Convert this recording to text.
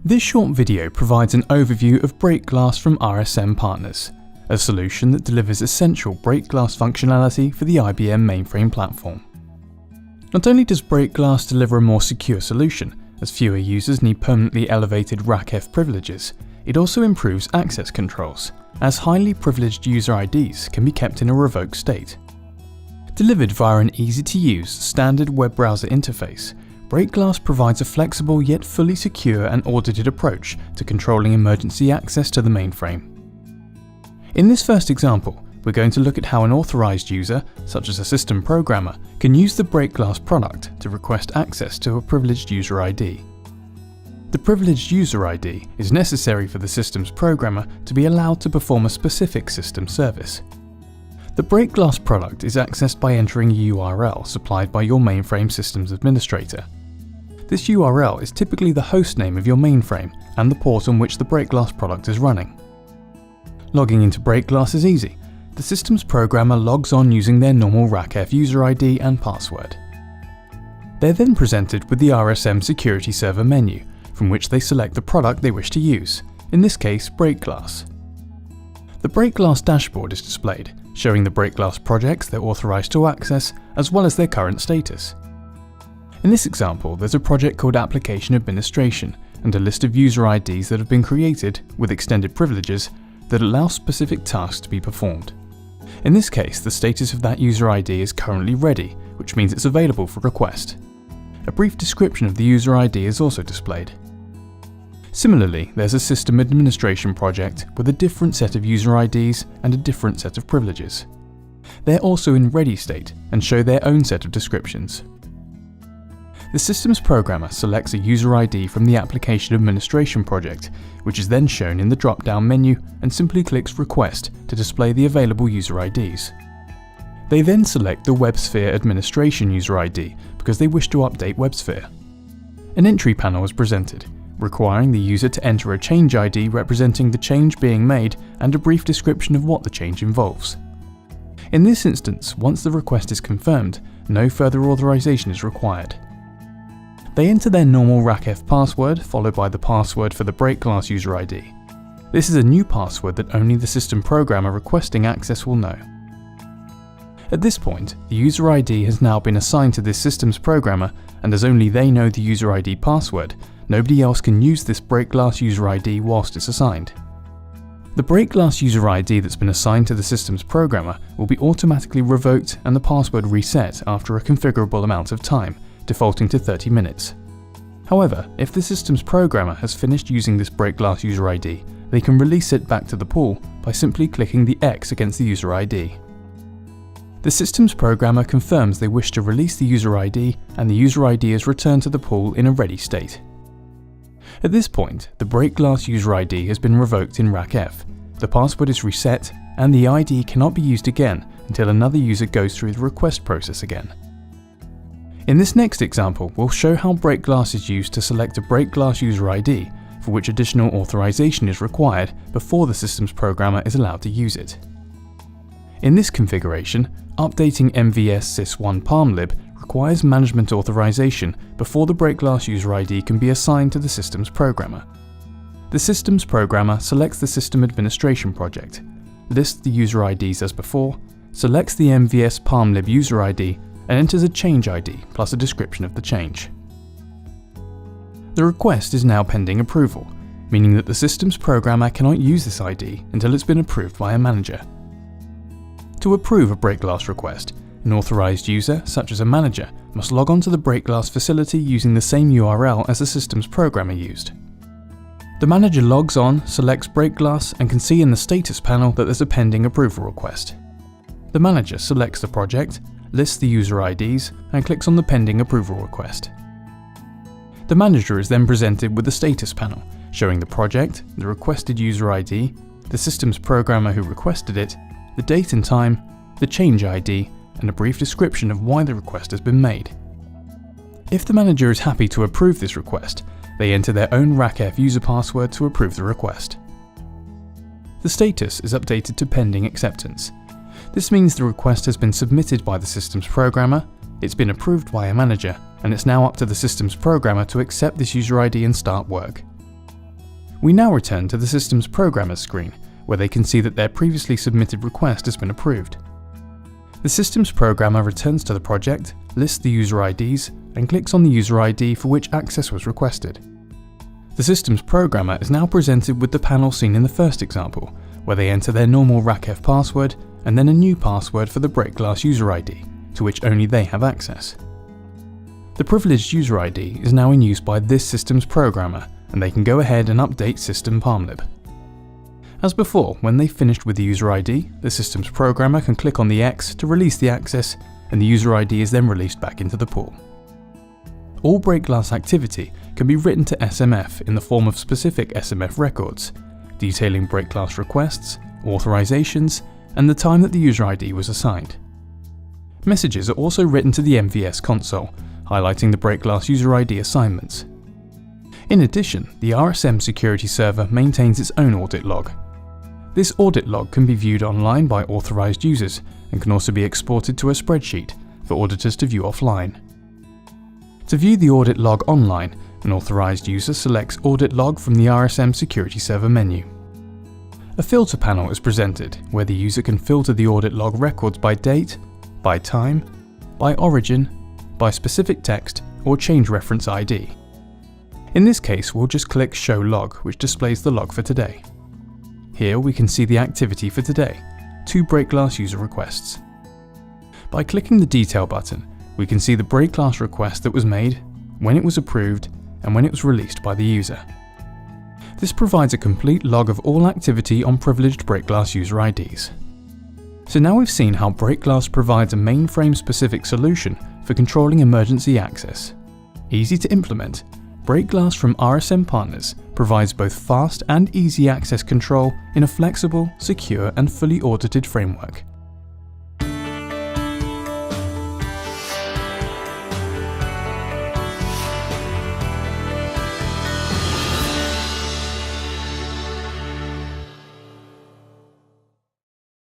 This short video provides an overview of Breakglass from RSM Partners, a solution that delivers essential Breakglass functionality for the IBM mainframe platform. Not only does Breakglass deliver a more secure solution, as fewer users need permanently elevated RACF privileges, it also improves access controls, as highly privileged user IDs can be kept in a revoked state. Delivered via an easy-to-use standard web browser interface, Breakglass provides a flexible yet fully secure and audited approach to controlling emergency access to the mainframe. In this first example, we're going to look at how an authorized user, such as a system programmer, can use the Breakglass product to request access to a privileged user ID. The privileged user ID is necessary for the system's programmer to be allowed to perform a specific system service. The Breakglass product is accessed by entering a URL supplied by your mainframe systems administrator. This URL is typically the hostname of your mainframe and the port on which the Breakglass product is running. Logging into Breakglass is easy. The system's programmer logs on using their normal RACF user ID and password. They're then presented with the RSM Security Server menu, from which they select the product they wish to use, in this case Breakglass. The Breakglass dashboard is displayed, showing the Breakglass projects they're authorized to access, as well as their current status. In this example, there's a project called Application Administration and a list of user IDs that have been created with extended privileges that allow specific tasks to be performed. In this case, the status of that user ID is currently ready, which means it's available for request. A brief description of the user ID is also displayed. Similarly, there's a system administration project with a different set of user IDs and a different set of privileges. They're also in ready state and show their own set of descriptions. The system's programmer selects a user ID from the application administration project, which is then shown in the drop-down menu and simply clicks Request to display the available user IDs. They then select the WebSphere administration user ID because they wish to update WebSphere. An entry panel is presented, requiring the user to enter a change ID representing the change being made and a brief description of what the change involves. In this instance, once the request is confirmed, no further authorization is required. They enter their normal RACF password followed by the password for the Breakglass user ID. This is a new password that only the system programmer requesting access will know. At this point, the user ID has now been assigned to this system's programmer, and as only they know the user ID password, nobody else can use this Breakglass user ID whilst it's assigned. The Breakglass user ID that's been assigned to the system's programmer will be automatically revoked and the password reset after a configurable amount of time, defaulting to 30 minutes. However, if the system's programmer has finished using this Breakglass user ID, they can release it back to the pool by simply clicking the X against the user ID. The system's programmer confirms they wish to release the user ID, and the user ID is returned to the pool in a ready state. At this point, the Breakglass user ID has been revoked in RACF, the password is reset, and the ID cannot be used again until another user goes through the request process again. In this next example, we'll show how Breakglass is used to select a Breakglass user ID, for which additional authorization is required before the system's programmer is allowed to use it. In this configuration, updating MVS sys1 palmlib requires management authorization before the Breakglass user ID can be assigned to the system's programmer. The system's programmer selects the system administration project, lists the user IDs as before, selects the MVS palmlib user ID, and enters a change ID plus a description of the change. The request is now pending approval, meaning that the system's programmer cannot use this ID until it's been approved by a manager. To approve a Breakglass request, an authorized user, such as a manager, must log on to the Breakglass facility using the same URL as the system's programmer used. The manager logs on, selects Breakglass, and can see in the status panel that there's a pending approval request. The manager selects the project, lists the user IDs, and clicks on the pending approval request. The manager is then presented with the status panel, showing the project, the requested user ID, the system's programmer who requested it, the date and time, the change ID, and a brief description of why the request has been made. If the manager is happy to approve this request, they enter their own RACF user password to approve the request. The status is updated to pending acceptance. This means the request has been submitted by the system's programmer, it's been approved by a manager, and it's now up to the system's programmer to accept this user ID and start work. We now return to the system's programmer screen, where they can see that their previously submitted request has been approved. The system's programmer returns to the project, lists the user IDs, and clicks on the user ID for which access was requested. The system's programmer is now presented with the panel seen in the first example, where they enter their normal RACF password and then a new password for the Breakglass user ID, to which only they have access. The privileged user ID is now in use by this system's programmer, and they can go ahead and update system palmlib. As before, when they've finished with the user ID, the system's programmer can click on the X to release the access, and the user ID is then released back into the pool. All Breakglass activity can be written to SMF in the form of specific SMF records, detailing Breakglass requests, authorizations, and the time that the user ID was assigned. Messages are also written to the MVS console, highlighting the Breakglass user ID assignments. In addition, the RSM Security Server maintains its own audit log. This audit log can be viewed online by authorized users and can also be exported to a spreadsheet for auditors to view offline. To view the audit log online, an authorized user selects Audit Log from the RSM Security Server menu. A filter panel is presented, where the user can filter the audit log records by date, by time, by origin, by specific text, or change reference ID. In this case, we'll just click Show Log, which displays the log for today. Here we can see the activity for today, 2 Breakglass user requests. By clicking the Detail button, we can see the Breakglass request that was made, when it was approved, and when it was released by the user. This provides a complete log of all activity on privileged Breakglass user IDs. So now we've seen how Breakglass provides a mainframe-specific solution for controlling emergency access. Easy to implement, Breakglass from RSM Partners provides both fast and easy access control in a flexible, secure, and fully audited framework.